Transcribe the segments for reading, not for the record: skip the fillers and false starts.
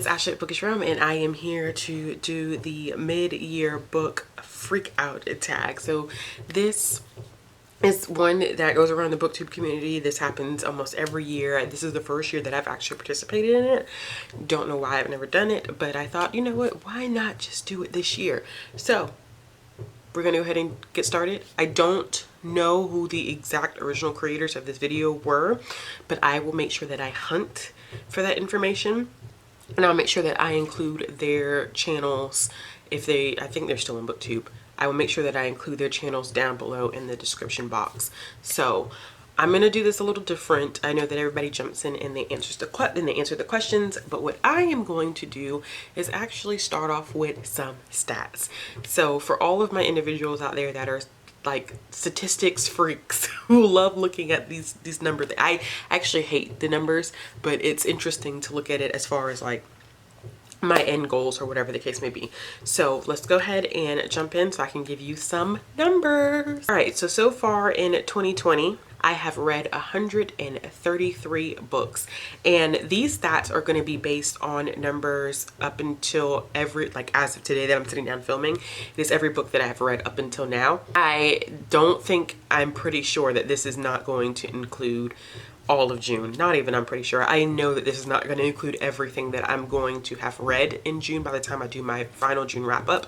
it's Ashley at Bookish Realm, and I am here to do the mid-year book freak out tag. So this is one that goes around the booktube community. This happens almost every year. This is the first year that I've actually participated in it. Don't know why I've never done it, but I thought, you know what, why not just do it this year? So we're gonna go ahead and get started. I don't know who the exact original creators of this video were, but I will make sure that I hunt for that information. And I'll make sure that I include their channels if they, I think they're still in BookTube. I will make sure that I include their channels down below in the description box. So I'm going to do this a little different. I know that everybody jumps in and they answer the questions, but what I am going to do is actually start off with some stats. So for all of my individuals out there that are like statistics freaks who love looking at these numbers. I actually hate the numbers, but it's interesting to look at it as far as like my end goals or whatever the case may be. So let's go ahead and jump in so I can give you some numbers. All right, so far in 2020, I have read 133 books, and these stats are going to be based on numbers up until as of today that I'm sitting down filming. It is every book that I have read up until now. I'm pretty sure that this is not going to include all of June. I'm pretty sure. I know that this is not going to include everything that I'm going to have read in June by the time I do my final June wrap up,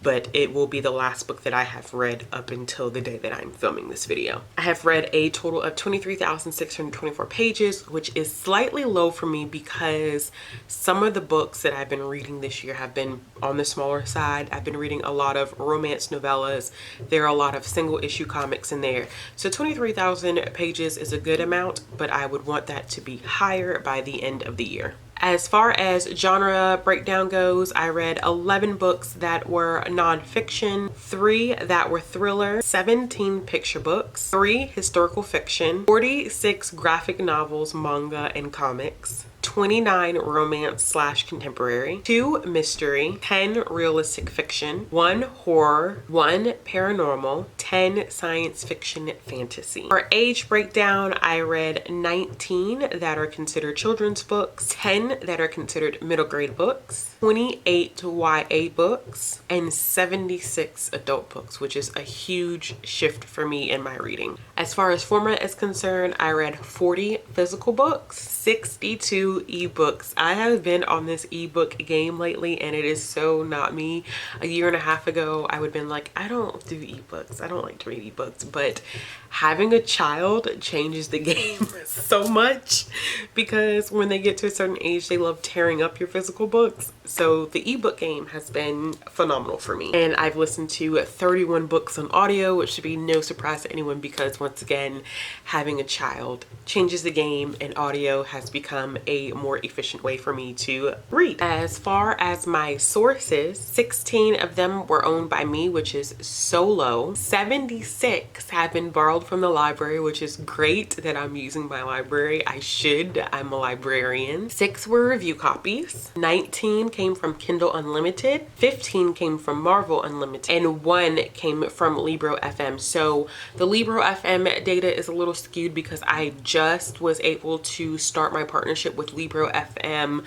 but it will be the last book that I have read up until the day that I'm filming this video. I have read a total of 23,624 pages, which is slightly low for me because some of the books that I've been reading this year have been on the smaller side. I've been reading a lot of romance novellas. There are a lot of single issue comics in there. So 23,000 pages is a good amount, but I would want that to be higher by the end of the year. As far as genre breakdown goes, I read 11 books that were nonfiction, 3 that were thriller, 17 picture books, 3 historical fiction, 46 graphic novels, manga, and comics, 29 romance/contemporary, 2 mystery, 10 realistic fiction, 1 horror, 1 paranormal, 10 science fiction fantasy. For age breakdown, I read 19 that are considered children's books, 10 that are considered middle grade books, 28 YA books, and 76 adult books, which is a huge shift for me in my reading. As far as format is concerned, I read 40 physical books, 62 ebooks. I have been on this ebook game lately, and it is so not me. A year and a half ago, I would have been like, I don't do ebooks. I don't like to read ebooks, but having a child changes the game so much because when they get to a certain age, they love tearing up your physical books. So the ebook game has been phenomenal for me. And I've listened to 31 books on audio, which should be no surprise to anyone because once again, having a child changes the game, and audio has become a more efficient way for me to read. As far as my sources, 16 of them were owned by me, which is so low. 76 have been borrowed from the library, which is great that I'm using my library. I'm a librarian. 6 were review copies. 19 came from Kindle Unlimited. 15 came from Marvel Unlimited. And 1 came from Libro FM. So the Libro FM data is a little skewed because I just was able to start my partnership with Libro FM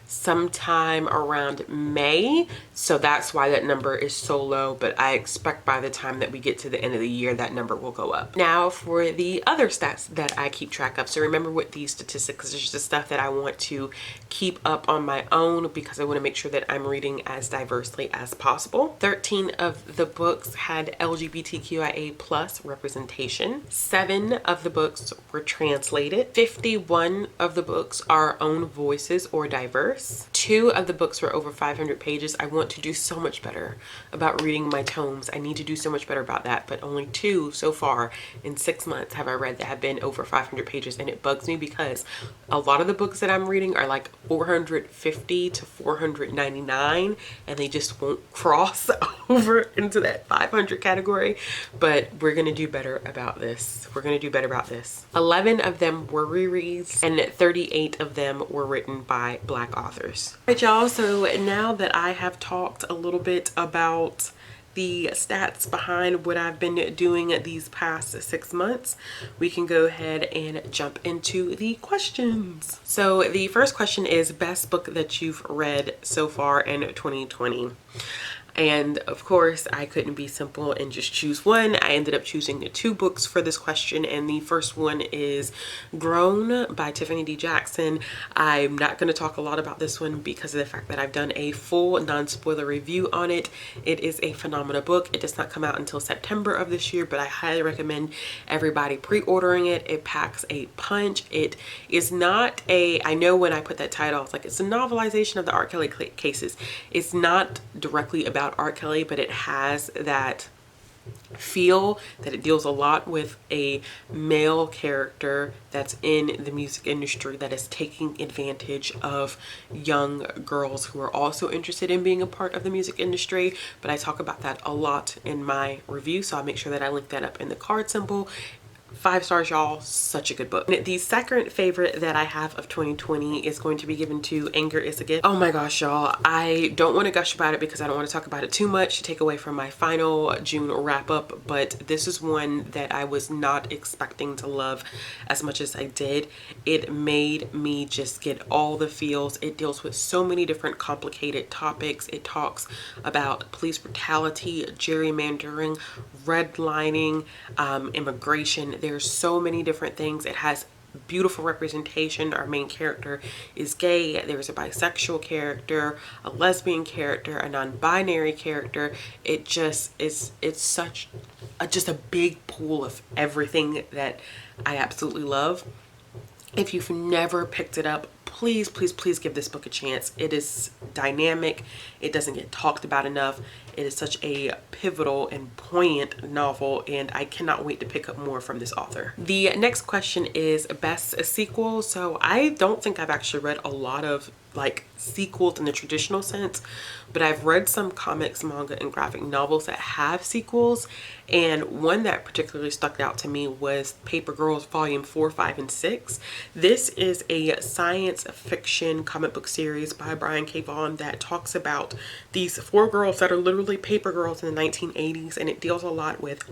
sometime around May, so that's why that number is so low, but I expect by the time that we get to the end of the year that number will go up. Now for the other stats that I keep track of. So remember with these statistics, it's just the stuff that I want to keep up on my own because I want to make sure that I'm reading as diversely as possible. 13 of the books had LGBTQIA plus representation. 7 of the books were translated. 51 of the books are own voices or diverse. 2 of the books were over 500 pages. I want to do so much better about reading my tomes. I need to do so much better about that, but only 2 so far in 6 months have I read that have been over 500 pages, and it bugs me because a lot of the books that I'm reading are like 450 to 499, and they just won't cross over into that 500 category, but we're gonna do better about this. 11 of them were rereads, and 38 of them were written by Black authors. All right, y'all, so now that I have talked a little bit about the stats behind what I've been doing these past 6 months, we can go ahead and jump into the questions. So the first question is best book that you've read so far in 2020. And of course, I couldn't be simple and just choose one. I ended up choosing 2 books for this question, and the first one is Grown by Tiffany D. Jackson. I'm not going to talk a lot about this one because of the fact that I've done a full non-spoiler review on it. It is a phenomenal book. It does not come out until September of this year, but I highly recommend everybody pre-ordering it. It packs a punch. It is not a, I know when I put that title, it's like it's a novelization of the R. Kelly cases. It's not directly about R. Kelly, but it has that feel that it deals a lot with a male character that's in the music industry that is taking advantage of young girls who are also interested in being a part of the music industry. But I talk about that a lot in my review, so I'll make sure that I link that up in the card symbol. 5 stars, y'all. Such a good book. The second favorite that I have of 2020 is going to be given to Anger is a Gift. Oh my gosh, y'all. I don't want to gush about it because I don't want to talk about it too much to take away from my final June wrap up, but this is one that I was not expecting to love as much as I did. It made me just get all the feels. It deals with so many different complicated topics. It talks about police brutality, gerrymandering, redlining, immigration. There's so many different things. It has beautiful representation. Our main character is gay. There's a bisexual character, a lesbian character, a non-binary character. It just is, it's such just a big pool of everything that I absolutely love. If you've never picked it up, please, please, please give this book a chance. It is dynamic. It doesn't get talked about enough. It is such a pivotal and poignant novel, and I cannot wait to pick up more from this author. The next question is best sequel. So I don't think I've actually read a lot of like sequels in the traditional sense, but I've read some comics, manga, and graphic novels that have sequels, and one that particularly stuck out to me was Paper Girls Volume 4, 5, and 6. This is a science fiction comic book series by Brian K. Vaughan that talks about these 4 girls that are literally paper girls in the 1980s, and it deals a lot with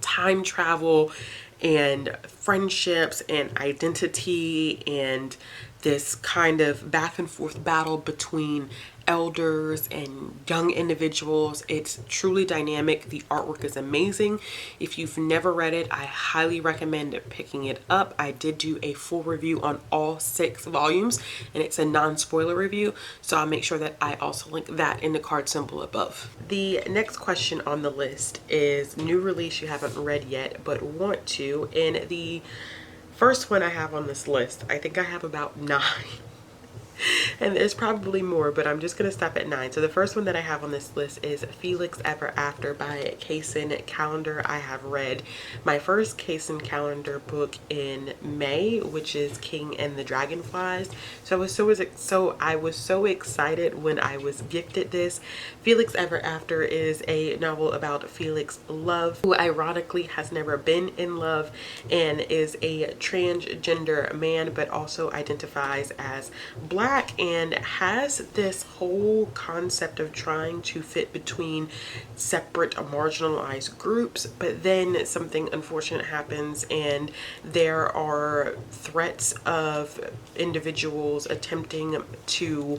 time travel and friendships and identity and this kind of back and forth battle between elders and young individuals. It's truly dynamic. The artwork is amazing. If you've never read it, I highly recommend picking it up. I did do a full review on all 6 volumes, and it's a non-spoiler review, so I'll make sure that I also link that in the card symbol above. The next question on the list is new release you haven't read yet but want to, and the first one I have on this list, I think I have about 9. And there's probably more, but I'm just going to stop at 9. So the first one that I have on this list is Felix Ever After by Kaysen Callender. I have read my first Kaysen Callender book in May, which is King and the Dragonflies. So I was so excited when I was gifted this. Felix Ever After is a novel about Felix Love, who ironically has never been in love and is a transgender man, but also identifies as Black and has this whole concept of trying to fit between separate marginalized groups, but then something unfortunate happens and there are threats of individuals attempting to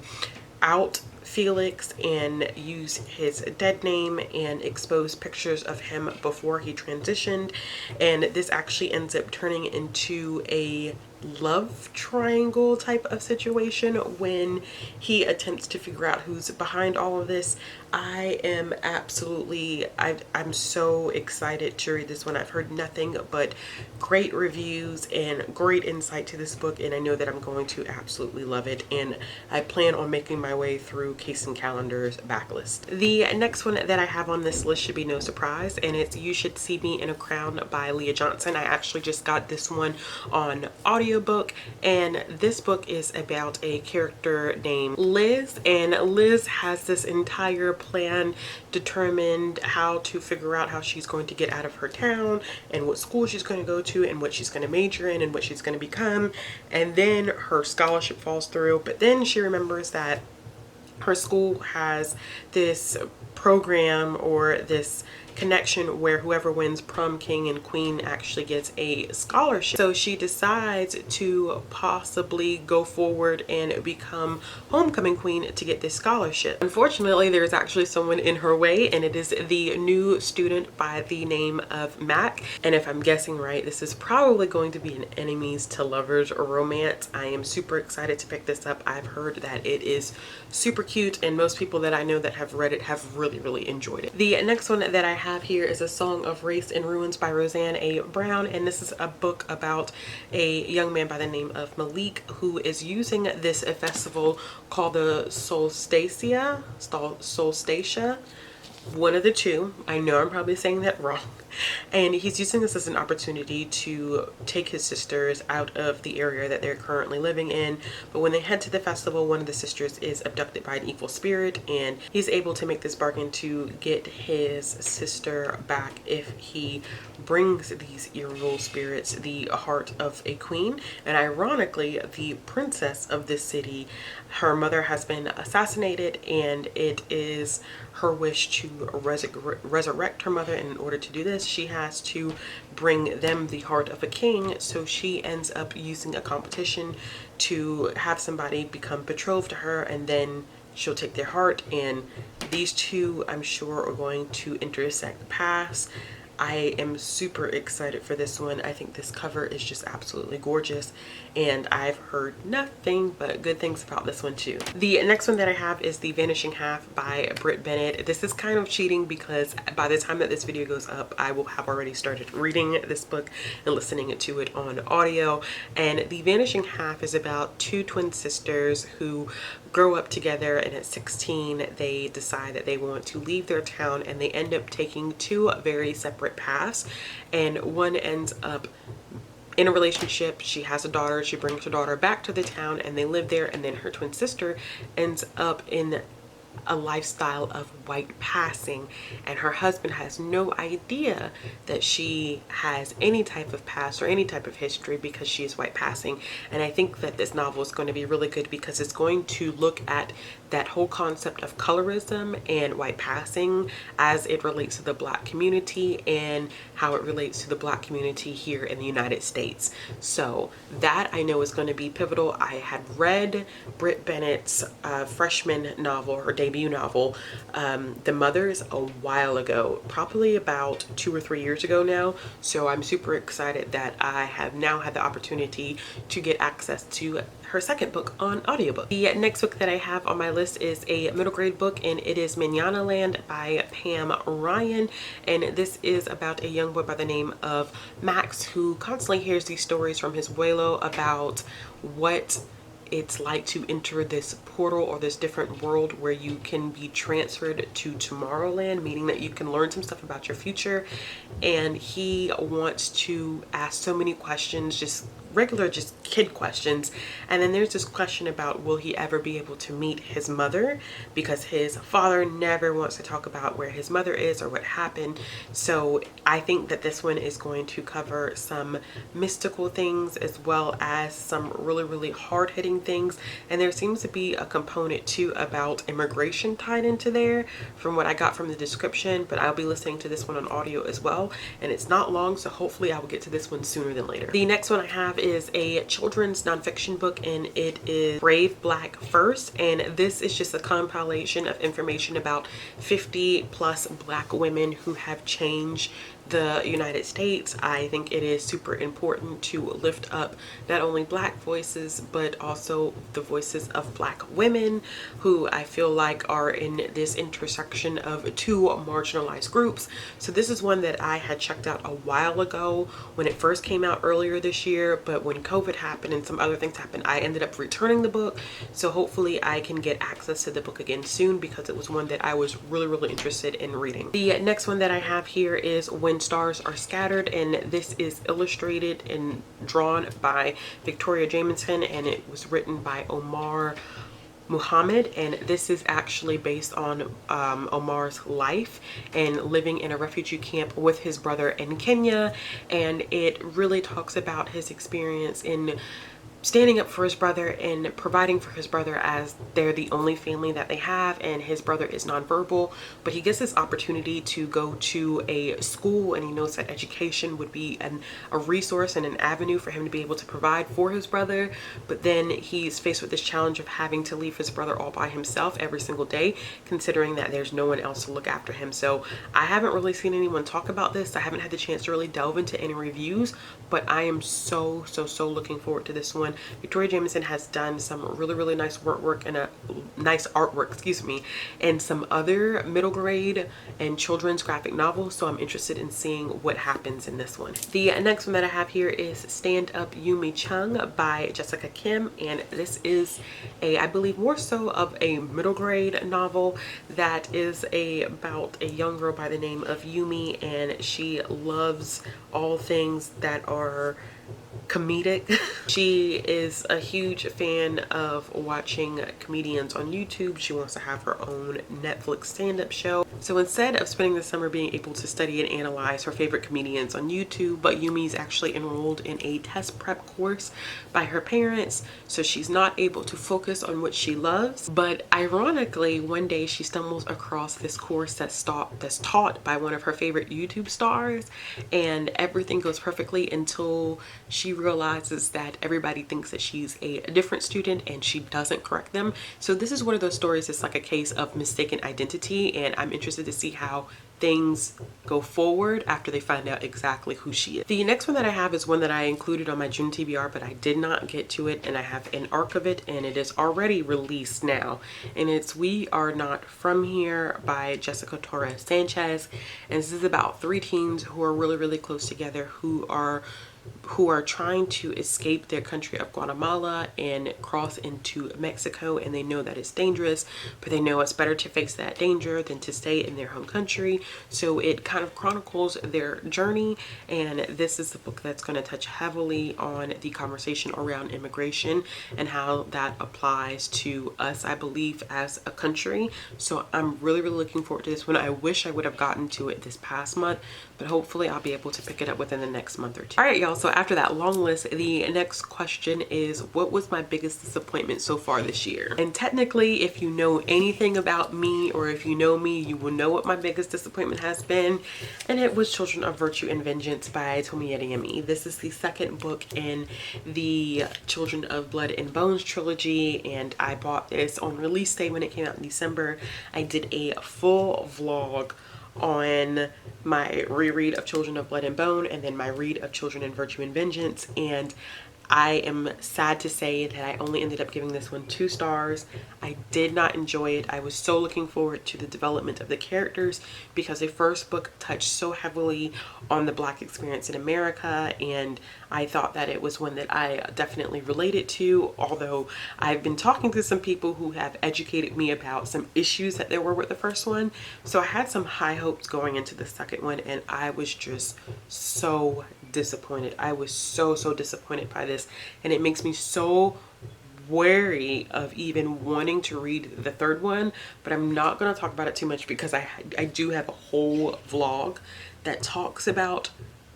out Felix and use his dead name and expose pictures of him before he transitioned, and this actually ends up turning into a love triangle type of situation when he attempts to figure out who's behind all of this. I am absolutely, I'm so excited to read this one. I've heard nothing but great reviews and great insight to this book, and I know that I'm going to absolutely love it, and I plan on making my way through Kaysen Callender's backlist. The next one that I have on this list should be no surprise, and it's You Should See Me in a Crown by Leah Johnson. I actually just got this one on audiobook, and this book is about a character named Liz, and Liz has this entire plan determined how to figure out how she's going to get out of her town and what school she's going to go to and what she's going to major in and what she's going to become, and then her scholarship falls through, but then she remembers that her school has this program or this connection where whoever wins prom king and queen actually gets a scholarship. So she decides to possibly go forward and become homecoming queen to get this scholarship. Unfortunately, there's actually someone in her way, and it is the new student by the name of Mac. And if I'm guessing right, this is probably going to be an enemies to lovers romance. I am super excited to pick this up. I've heard that it is super cute, and most people that I know that have read it have really enjoyed it. The next one that I have here is A Song of Race and Ruins by Roseanne A. Brown, and this is a book about a young man by the name of Malik who is using this festival called the Solstacia, one of the two. I know I'm probably saying that wrong. And he's using this as an opportunity to take his sisters out of the area that they're currently living in. But when they head to the festival, one of the sisters is abducted by an evil spirit, and he's able to make this bargain to get his sister back if he brings these evil spirits the heart of a queen. And ironically, the princess of this city, her mother has been assassinated, and it is her wish to resurrect her mother. And in order to do this, she has to bring them the heart of a king. So she ends up using a competition to have somebody become betrothed to her, and then she'll take their heart. And these two, I'm sure, are going to intersect paths. I am super excited for this one. I think this cover is just absolutely gorgeous, and I've heard nothing but good things about this one too. The next one that I have is The Vanishing Half by Britt Bennett. This is kind of cheating because by the time that this video goes up, I will have already started reading this book and listening to it on audio. And The Vanishing Half is about two twin sisters who grow up together, and at 16 they decide that they want to leave their town, and they end up taking two very separate paths. And one ends up in a relationship. She has a daughter, she brings her daughter back to the town, and they live there. And then her twin sister ends up in a lifestyle of white passing, and her husband has no idea that she has any type of past or any type of history because she is white passing. And I think that this novel is going to be really good because it's going to look at that whole concept of colorism and white passing as it relates to the Black community and how it relates to the Black community here in the United States. So that I know is going to be pivotal. I had read Britt Bennett's freshman novel, her debut novel, The Mothers, a while ago, probably about 2 or 3 years ago now. So I'm super excited that I have now had the opportunity to get access to her second book on audiobook. The next book that I have on my list is a middle grade book, and it is Manana Land by Pam Ryan. And this is about a young boy by the name of Max who constantly hears these stories from his abuelo about what it's like to enter this portal or this different world where you can be transferred to Tomorrowland, meaning that you can learn some stuff about your future. And he wants to ask so many questions, just regular, just kid questions. And then there's this question about, will he ever be able to meet his mother, because his father never wants to talk about where his mother is or what happened. So I think that this one is going to cover some mystical things as well as some really hard-hitting things. And there seems to be a component too about immigration tied into there from what I got from the description, but I'll be listening to this one on audio as well, and it's not long, so hopefully I will get to this one sooner than later. The next one I have is a children's nonfiction book, and it is Brave Black First, and this is just a compilation of information about 50 plus Black women who have changed the United States. I think it is super important to lift up not only Black voices but also the voices of Black women who I feel like are in this intersection of two marginalized groups. So this is one that I had checked out a while ago when it first came out earlier this year, but when COVID happened and some other things happened, I ended up returning the book. So hopefully I can get access to the book again soon because it was one that I was really interested in reading. The next one that I have here is When Stars Are Scattered, and this is illustrated and drawn by Victoria Jamieson, and it was written by Omar Muhammad. And this is actually based on Omar's life and living in a refugee camp with his brother in Kenya, and it really talks about his experience in standing up for his brother and providing for his brother, as they're the only family that they have, and his brother is nonverbal. But he gets this opportunity to go to a school, and he knows that education would be a resource and an avenue for him to be able to provide for his brother. But then he's faced with this challenge of having to leave his brother all by himself every single day, considering that there's no one else to look after him. So I haven't really seen anyone talk about this. I haven't had the chance to really delve into any reviews, but I am so looking forward to this one. Victoria Jameson has done some really nice artwork and and some other middle grade and children's graphic novels, so I'm interested in seeing what happens in this one. The next one that I have here is Stand Up Yumi Chung by Jessica Kim, and this is I believe more so of a middle grade novel that is about a young girl by the name of Yumi, and she loves all things that are comedic. She is a huge fan of watching comedians on YouTube. She wants to have her own Netflix stand-up show. So instead of spending the summer being able to study and analyze her favorite comedians on YouTube, but Yumi's actually enrolled in a test prep course by her parents, so she's not able to focus on what she loves. But ironically, one day she stumbles across this course that's taught by one of her favorite YouTube stars, and everything goes perfectly until she realizes that everybody thinks that she's a different student and she doesn't correct them. So this is one of those stories that's like a case of mistaken identity, and I'm interested to see how things go forward after they find out exactly who she is. The next one that I have is one that I included on my June TBR, but I did not get to it, and I have an arc of it, and it is already released now, and it's We Are Not From Here by Jessica Torres Sanchez. And this is about 3 teens who are really close together, who are trying to escape their country of Guatemala and cross into Mexico, and they know that it's dangerous, but they know it's better to face that danger than to stay in their home country. So it kind of chronicles their journey, and this is the book that's going to touch heavily on the conversation around immigration and how that applies to us, I believe, as a country. So I'm really looking forward to this one. I wish I would have gotten to it this past month, but hopefully I'll be able to pick it up within the next month or two. All right, y'all, so after that long list, the next question is, what was my biggest disappointment so far this year? And technically, if you know anything about me, or if you know me, you will know what my biggest disappointment has been, and it was Children of Virtue and Vengeance by Tomi Adeyemi. This is the second book in the Children of Blood and Bones trilogy, and I bought this on release day when it came out in December. I did a full vlog on my reread of Children of Blood and Bone and then my read of Children in Virtue and Vengeance, and I am sad to say that I only ended up giving this one 2 stars. I did not enjoy it. I was so looking forward to the development of the characters because the first book touched so heavily on the Black experience in America, and I thought that it was one that I definitely related to, although I've been talking to some people who have educated me about some issues that there were with the first one. So I had some high hopes going into the second one, and I was just so disappointed. I was so disappointed by this, and it makes me so wary of even wanting to read the third one. But I'm not going to talk about it too much because I do have a whole vlog that talks about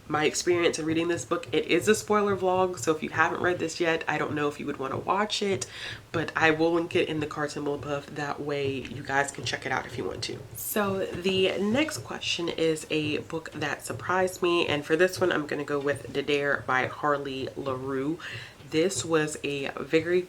my experience in reading this book. It is a spoiler vlog, so if you haven't read this yet, I don't know if you would want to watch it, but I will link it in the card symbol above. That way you guys can check it out if you want to. So the next question is a book that surprised me, and for this one I'm going to go with The Dare by Harley LaRue. This was a very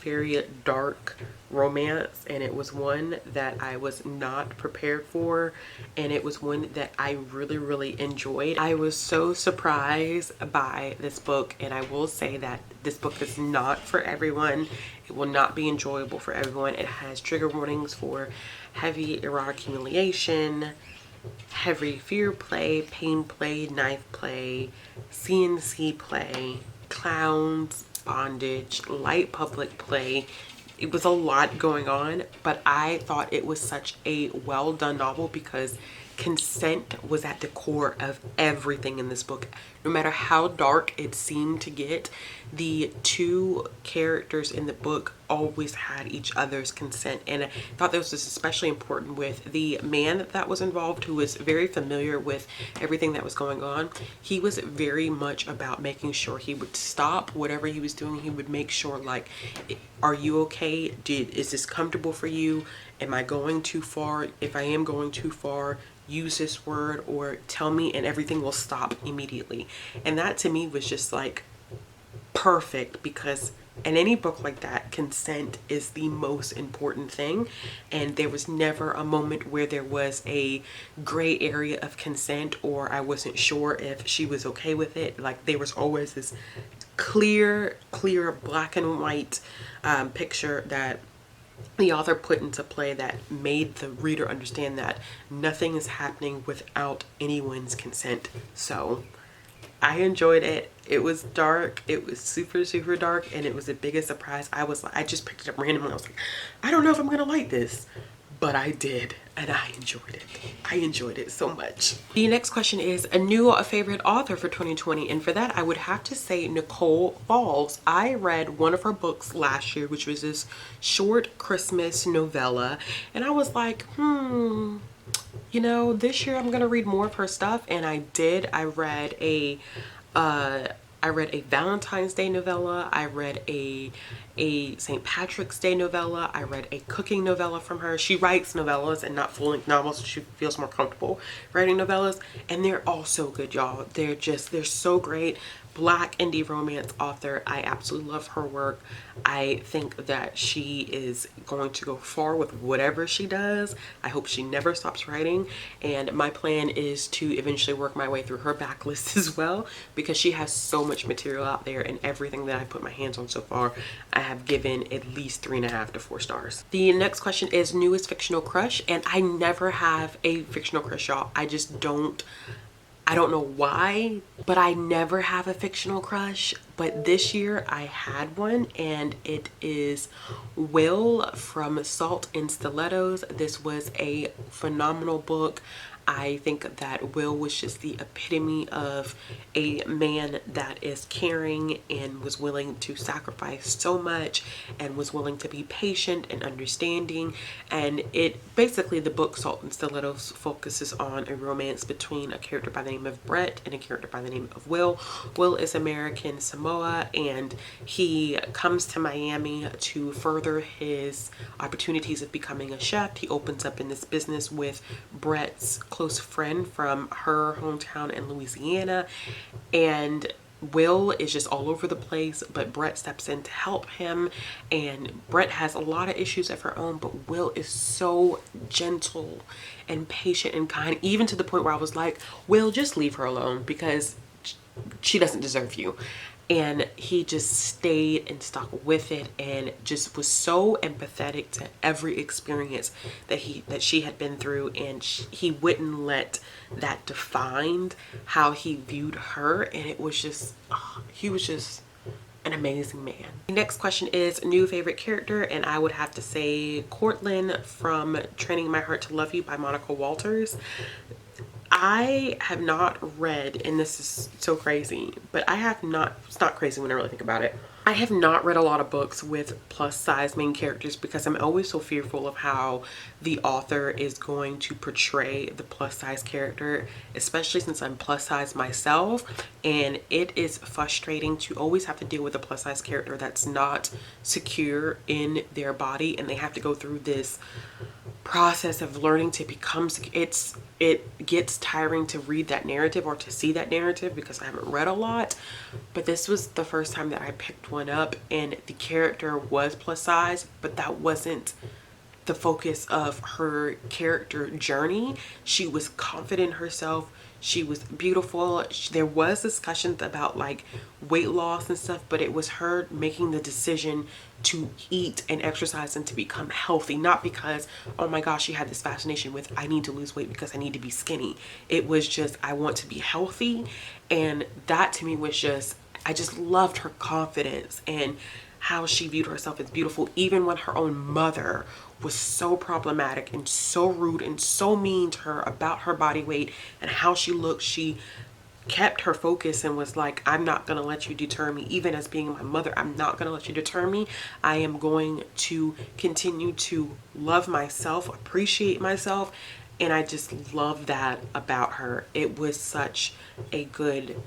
dark romance, and it was one that I was not prepared for, and it was one that I really enjoyed. I was so surprised by this book, and I will say that this book is not for everyone. It will not be enjoyable for everyone. It has trigger warnings for heavy erotic humiliation, heavy fear play, pain play, knife play, CNC play, clowns, bondage, light public play. It was a lot going on, but I thought it was such a well done novel because consent was at the core of everything in this book. No matter how dark it seemed to get, the 2 characters in the book always had each other's consent. And I thought this was especially important with the man that was involved, who was very familiar with everything that was going on. He was very much about making sure he would stop whatever he was doing. He would make sure, like, are you okay? Is this comfortable for you? Am I going too far? If I am going too far, use this word or tell me, and everything will stop immediately. And that to me was just like perfect, because in any book like that, consent is the most important thing. And there was never a moment where there was a gray area of consent or I wasn't sure if she was okay with it. Like, there was always this clear black and white picture that the author put into play that made the reader understand that nothing is happening without anyone's consent. So I enjoyed it. It was dark. It was super dark, and it was the biggest surprise. I just picked it up randomly. I was like, I don't know if I'm gonna like this, but I did, and I enjoyed it. I enjoyed it so much. The next question is a new favorite author for 2020, and for that I would have to say Nicole Falls. I read one of her books last year, which was this short Christmas novella, and I was like, you know, this year I'm gonna read more of her stuff, and I did. I read a Valentine's Day novella. I read a St. Patrick's Day novella. I read a cooking novella from her. She writes novellas and not full-length novels, so she feels more comfortable writing novellas, and they're all so good, y'all. They're so great. Black indie romance author. I absolutely love her work. I think that she is going to go far with whatever she does. I hope she never stops writing, and my plan is to eventually work my way through her backlist as well, because she has so much material out there, and everything that I put my hands on so far I have given at least 3.5 to 4 stars. The next question is newest fictional crush, and I never have a fictional crush, y'all. I don't know why, but I never have a fictional crush. But this year I had one, and it is Will from Salt and Stilettos. This was a phenomenal book. I think that Will was just the epitome of a man that is caring and was willing to sacrifice so much and was willing to be patient and understanding. And it basically, the book Salt and Stilettos focuses on a romance between a character by the name of Brett and a character by the name of Will. Will is American Samoa, and he comes to Miami to further his opportunities of becoming a chef. He opens up in this business with Brett's close friend from her hometown in Louisiana, and Will is just all over the place, but Brett steps in to help him, and Brett has a lot of issues of her own, but Will is so gentle and patient and kind, even to the point where I was like, Will, just leave her alone because she doesn't deserve you. And he just stayed and stuck with it and just was so empathetic to every experience that she had been through, and he wouldn't let that define how he viewed her. And it was just, he was just an amazing man. The next question is new favorite character, and I would have to say Courtland from Training My Heart to Love You by Monica Walters. I have not read, and this is so crazy, but I have not, it's not crazy when I really think about it. I have not read a lot of books with plus size main characters because I'm always so fearful of how the author is going to portray the plus size character, especially since I'm plus size myself, and it is frustrating to always have to deal with a plus size character that's not secure in their body, and they have to go through this process of learning to become it gets tiring to read that narrative or to see that narrative because I haven't read a lot. But this was the first time that I picked one up, and the character was plus size, but that wasn't the focus of her character journey. She was confident in herself. She was beautiful. There was discussions about like weight loss and stuff, but it was her making the decision to eat and exercise and to become healthy, not because, oh my gosh, she had this fascination with I need to lose weight because I need to be skinny. It was just, I want to be healthy. And that to me was just, I just loved her confidence and how she viewed herself as beautiful, even when her own mother was so problematic and so rude and so mean to her about her body weight and how she looked. She kept her focus and was like, I'm not going to let you deter me. Even as being my mother, I'm not going to let you deter me. I am going to continue to love myself, appreciate myself. And I just love that about her. It was such a good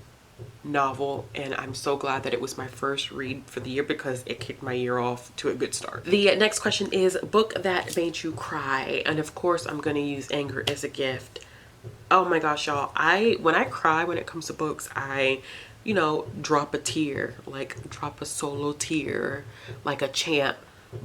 novel, and I'm so glad that it was my first read for the year because it kicked my year off to a good start. The next question is book that made you cry, and of course I'm going to use Anger is a Gift. Oh my gosh, y'all, when I cry when it comes to books, I drop a tear, like drop a solo tear like a champ.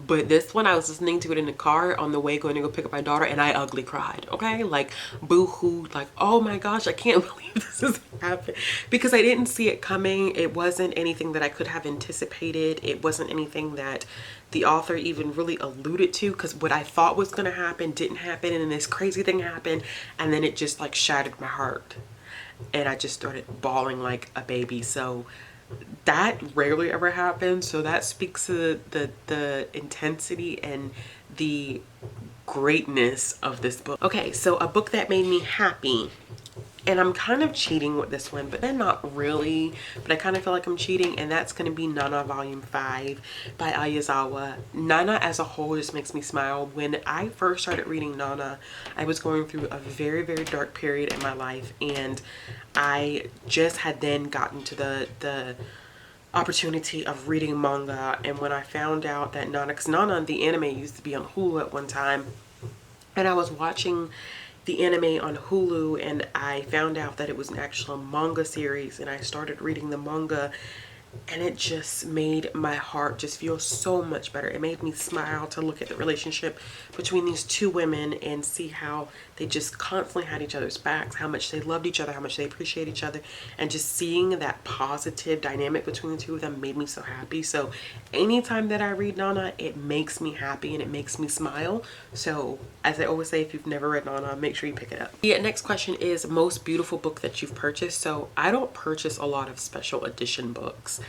But this one, I was listening to it in the car on the way going to go pick up my daughter, and I ugly cried. Okay, like boo-hoo, like oh my gosh, I can't believe this is happening, because I didn't see it coming. It wasn't anything that I could have anticipated. It wasn't anything that the author even really alluded to, because what I thought was going to happen didn't happen, and then this crazy thing happened, and then it just like shattered my heart, and I just started bawling like a baby. So that rarely ever happens, so that speaks to the intensity and the greatness of this book. Okay, so a book that made me happy, and I'm kind of cheating with this one, but then not really, but I kind of feel like I'm cheating, and that's going to be Nana Volume 5 by Ayazawa. Nana as a whole just makes me smile. When I first started reading Nana, I was going through a very, very dark period in my life, and I just had then gotten to the opportunity of reading manga. And when I found out that Nana, because Nana, the anime, used to be on Hulu at one time, and I was watching the anime on Hulu, and I found out that it was an actual manga series, and I started reading the manga, and it just made my heart just feel so much better. It made me smile to look at the relationship between these two women and see how they just constantly had each other's backs, how much they loved each other, how much they appreciate each other, and just seeing that positive dynamic between the two of them made me so happy. So anytime that I read Nana, it makes me happy and it makes me smile. So as I always say, if you've never read Nana, make sure you pick it up. The next question is most beautiful book that you've purchased. So I don't purchase a lot of special edition books.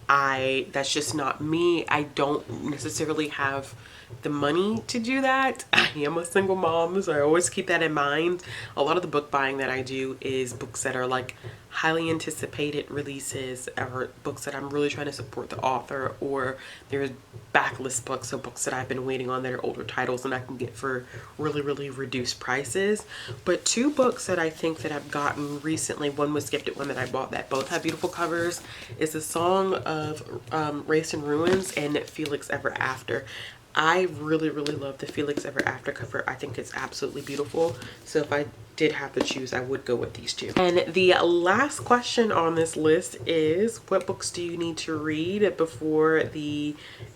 That's just not me. I don't necessarily have the money to do that. I am a single mom, so I always keep that in mind. A lot of the book buying that I do is books that are like highly anticipated releases, or books that I'm really trying to support the author, or there's backlist books, so books that I've been waiting on that are older titles and I can get for really, really reduced prices. But two books that I think that I've gotten recently, one was gifted, one that I bought, that both have beautiful covers, is The Song of Race and Ruins and Felix Ever After. I really, really love the Felix Ever After cover. I think it's absolutely beautiful. So if I did have to choose, I would go with these two. And the last question on this list is, what books do you need to read before the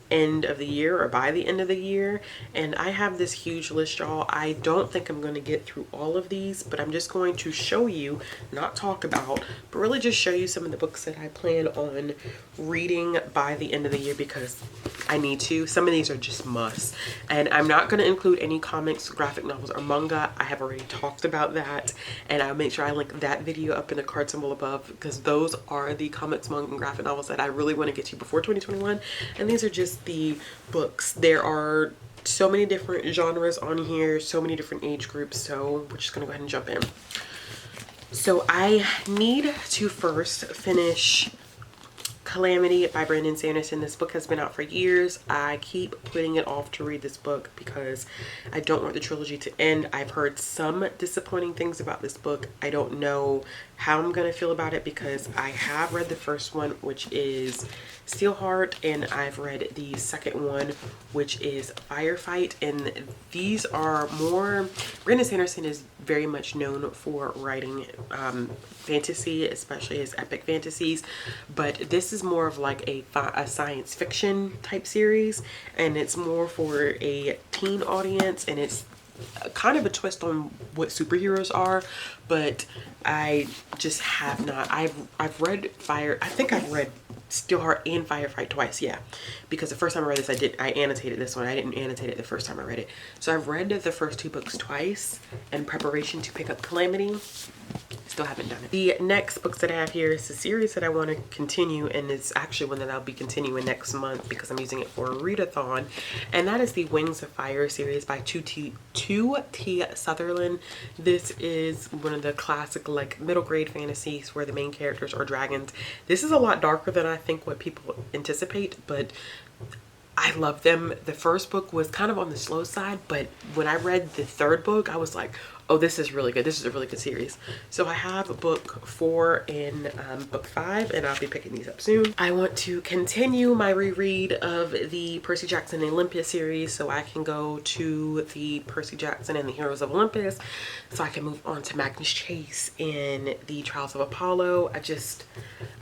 end of the year, or by the end of the year? And I have this huge list, y'all. I don't think I'm going to get through all of these, but I'm just going to show you, not talk about, but really just show you some of the books that I plan on reading by the end of the year, because I need to. Some of these are just musts, and I'm not going to include any comics, graphic novels, or manga. I have already talked about that, and I'll make sure I link that video up in the card symbol above, because those are the comics, manga, and graphic novels that I really want to get to before 2021. And these are just the books. There are so many different genres on here, so many different age groups, so we're just gonna go ahead and jump in. So I need to first finish Calamity by Brandon Sanderson. This book has been out for years. I keep putting it off to read this book because I don't want the trilogy to end. I've heard some disappointing things about this book. I don't know how I'm gonna feel about it, because I have read the first one, which is Steelheart, and I've read the second one, which is Firefight, and these are more, Brandon Sanderson is very much known for writing fantasy, especially his epic fantasies, but this is more of like a science fiction type series, and it's more for a teen audience, and it's kind of a twist on what superheroes are. But I just have not, I've read I think I've read Steelheart and Firefight twice, yeah, because the first time I read this, I annotated this one. I didn't annotate it the first time I read it. So I've read the first two books twice in preparation to pick up Calamity. Still haven't done it. The next books that I have here is a series that I want to continue, and it's actually one that I'll be continuing next month because I'm using it for a readathon, and that is the Wings of Fire series by 2T Sutherland. This is one of the classic like middle grade fantasies where the main characters are dragons. This is a lot darker than I think what people anticipate, but I love them. The first book was kind of on the slow side, but when I read the third book, I was like, oh, this is really good. This is a really good series. So I have book 4 and book 5, and I'll be picking these up soon. I want to continue my reread of the Percy Jackson and Olympus series, so I can go to the Percy Jackson and the Heroes of Olympus, so I can move on to Magnus Chase and the Trials of Apollo.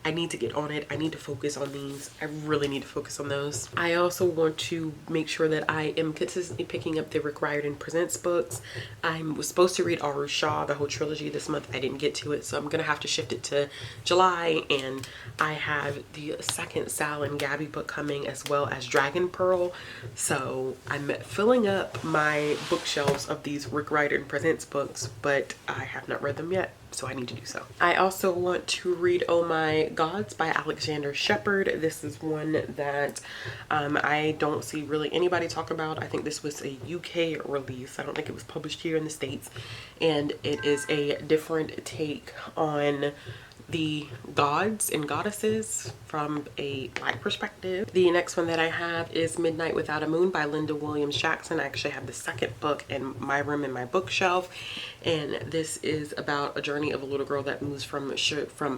I need to get on it. I need to focus on these. I really need to focus on those. I also want to make sure that I am consistently picking up the Rick Riordan Presents books. I was supposed to read Aru Shah, the whole trilogy, this month. I didn't get to it, so I'm gonna have to shift it to July. And I have the second Sal and Gabby book coming, as well as Dragon Pearl. So I'm filling up my bookshelves of these Rick Riordan Presents books, but I have not read them yet, so I need to do so. I also want to read Oh My Gods by Alexander Shepard. This is one that I don't see really anybody talk about. I think this was a UK release. I don't think it was published here in the States. And it is a different take on the gods and goddesses from a Black perspective. The next one that I have is Midnight Without a Moon by Linda Williams Jackson. I actually have the second book in my room in my bookshelf, and this is about a journey of a little girl that moves from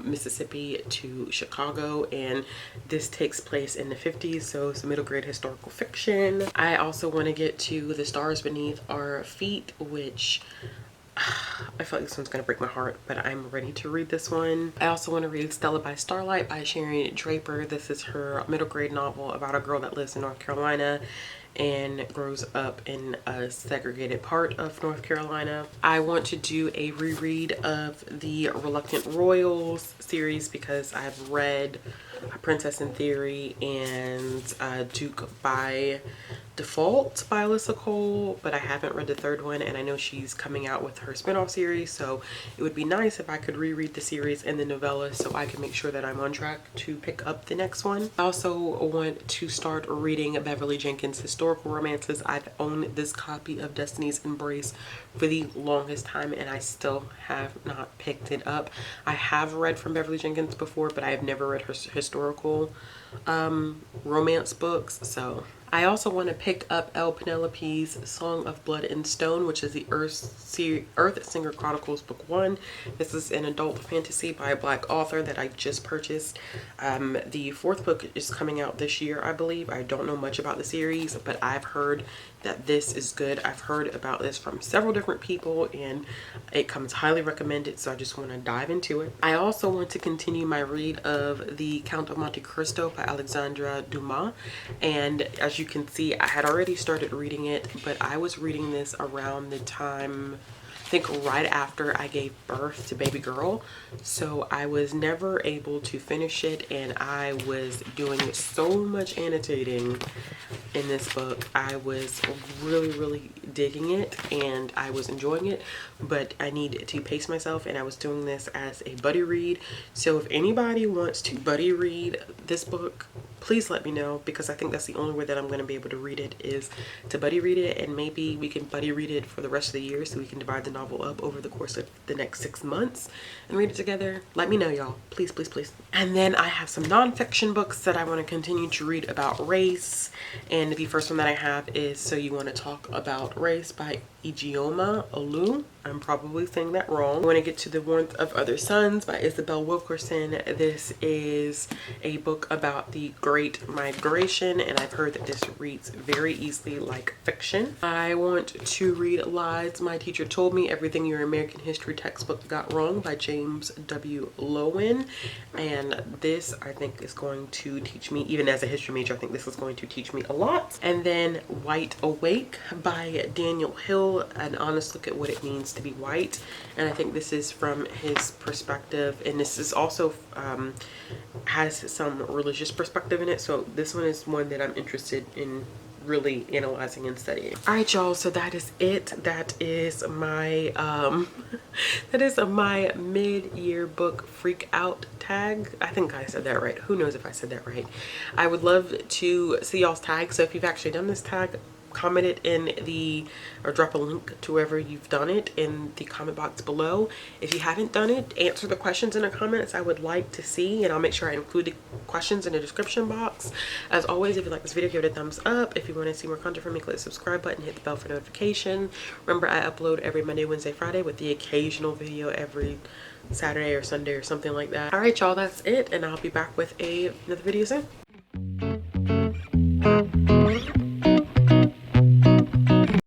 Mississippi to Chicago, and this takes place in the 50s, so it's a middle grade historical fiction. I also want to get to The Stars Beneath Our Feet, which I feel like this one's gonna break my heart, but I'm ready to read this one. I also want to read Stella by Starlight by Sharon Draper. This is her middle grade novel about a girl that lives in North Carolina and grows up in a segregated part of North Carolina. I want to do a reread of the Reluctant Royals series because I've read A Princess in Theory and Duke by Default by Alyssa Cole, but I haven't read the third one, and I know she's coming out with her spinoff series, so it would be nice if I could reread the series and the novella so I can make sure that I'm on track to pick up the next one. I also want to start reading Beverly Jenkins' historical romances. I've owned this copy of Destiny's Embrace for the longest time, and I still have not picked it up. I have read from Beverly Jenkins before, but I have never read her historical romance books, so I also want to pick up Elle Penelope's Song of Blood and Stone, which is the Earth Singer Chronicles Book 1. This is an adult fantasy by a Black author that I just purchased. The fourth book is coming out this year, I believe. I don't know much about the series, but I've heard that this is good. I've heard about this from several different people, and it comes highly recommended, so I just want to dive into it. I also want to continue my read of The Count of Monte Cristo by Alexandre Dumas, and as you can see, I had already started reading it, but I was reading this around the time, I think right after I gave birth to baby girl, so I was never able to finish it, and I was doing so much annotating in this book. I was really digging it, and I was enjoying it, but I need to pace myself, and I was doing this as a buddy read. So if anybody wants to buddy read this book, please let me know, because I think that's the only way that I'm going to be able to read it is to buddy read it, and maybe we can buddy read it for the rest of the year so we can divide the novel up over the course of the next 6 months and read it together. Let me know, y'all. Please. And then I have some nonfiction books that I want to continue to read about race, and the first one that I have is So You Want to Talk About Race by Ijeoma Olu. I'm probably saying that wrong. I want to get to The Warmth of Other Suns by Isabel Wilkerson. This is a book about the Great Migration, and I've heard that this reads very easily like fiction. I want to read Lies My Teacher Told Me, Everything Your American History Textbook Got Wrong by James W. Lowen. And this, I think, is going to teach me, even as a history major, I think this is going to teach me a lot. And then White Awake by Daniel Hill, an honest look at what it means to be white, and I think this is from his perspective, and this is also has some religious perspective in it, so this one is one that I'm interested in really analyzing and studying. All right, y'all, so that is it. That is my that is my mid-year book freak out tag. I think I said that right. Who knows if I said that right. I would love to see y'all's tag. So if you've actually done this tag, comment it in the, or drop a link to wherever you've done it in the comment box below. If you haven't done it, answer the questions in the comments. I would like to see, and I'll make sure I include the questions in the description box. As always, if you like this video, give it a thumbs up. If you want to see more content from me, click the subscribe button, hit the bell for notification. Remember, I upload every Monday, Wednesday, Friday, with the occasional video every Saturday or Sunday or something like that. All right, y'all, that's it, and I'll be back with another video soon.